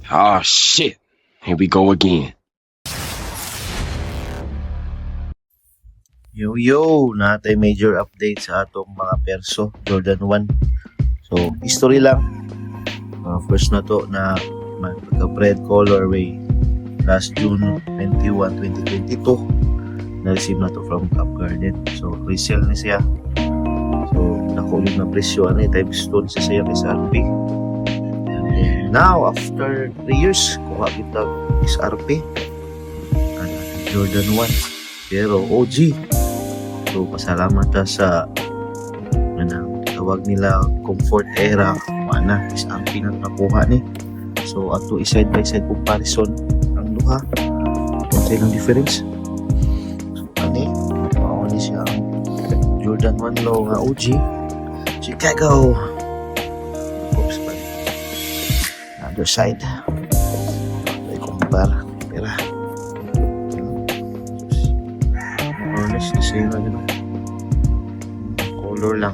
Oh shit. Here we go again. Yo, natay major update sa atong mga perso Jordan 1. So, history lang. First na to na magka-red colorway last June 21, 2022. Na-receive na to from Cap Garden. So, resale na siya. So, nakulit na presyo. Ano times 2 sa siya kay SRP. And then, now, after 3 years, kuha kita SRP. Jordan 1. Pero OG. So pasalamat ta sa tawag nila comfort era mana is ang pinakakuha ni. So ato side by side comparison ang duha. Kung lang difference. So ani mao ni siya ang Jordan 1 low nga OG Chicago. Oops, bali. Other side. Ay compare pera. The same na gano'n. Color lang.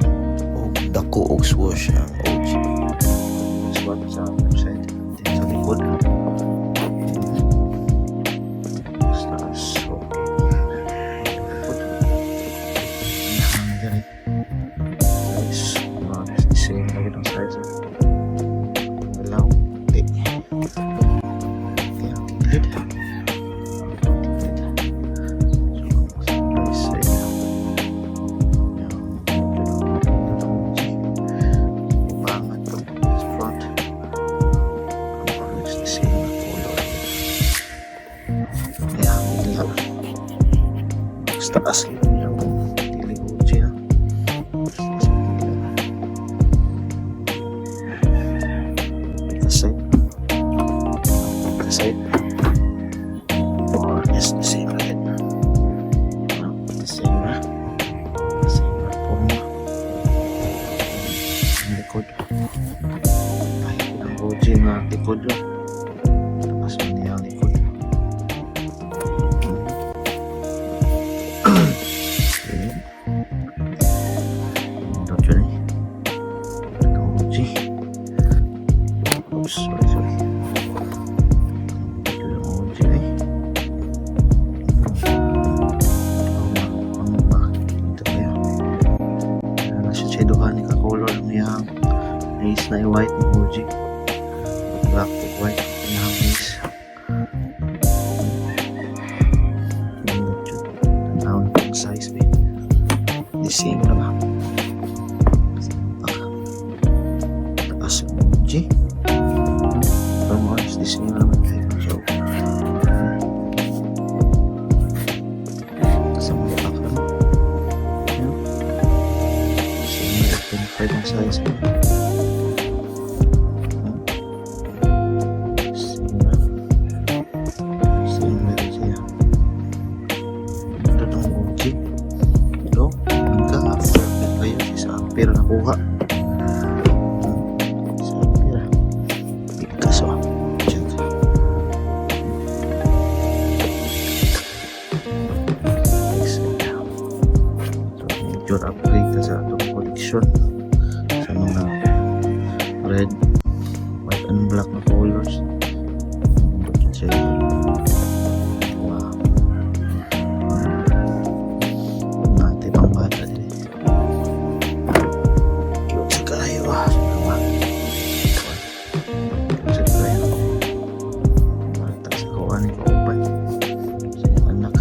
Dako og swoosh ang OG. Swat sa website. Then sa likod. Stars. So. Likod. Size. It's the same na gano'n size. Alaw. Okay. Good. Taas yung tiling OG na kasay or is the same again the same na forma ang likod ay ang OG na likod lang taas mo niya ang likod. Sorry. Ito yung OG na eh. Ito kaya. Nasa siya duhan ni ka-color ng yung base na yung white ni OG. Black to white yung base. Tanaw na yung size ba. The same na ba? Taas yung OG. Di sini naman kayo. So, kasama niya pa ka. Sini na 25 ang size mo. Sini na rin siya. Ito itong OG. Ito, magka-perfect kayo sa pera nakuha. Sa pera. Bigkas o. Major upgrade na sa atong collection sa mga red, white and black na colors. Wow, natin ang bata din cute sa kayo cute sa kayo bata sa kawan ni kauban sa iyong anak.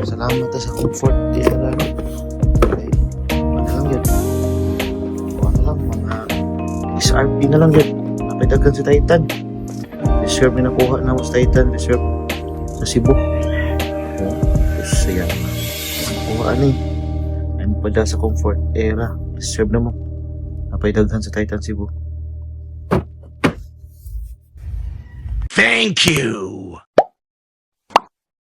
Salamat sa comfort di sa lalo. Okay. Ano lang yun? Ano lang, mga SRP na lang yun. Napitagan sa Titan. Reserve na nakuha na mo sa Titan. Reserve sa Cebu. Tapos saya na. Nakuha ni. Ano pa sa comfort era. Reserve na mo. Napitagan sa Titan Cebu. Thank you.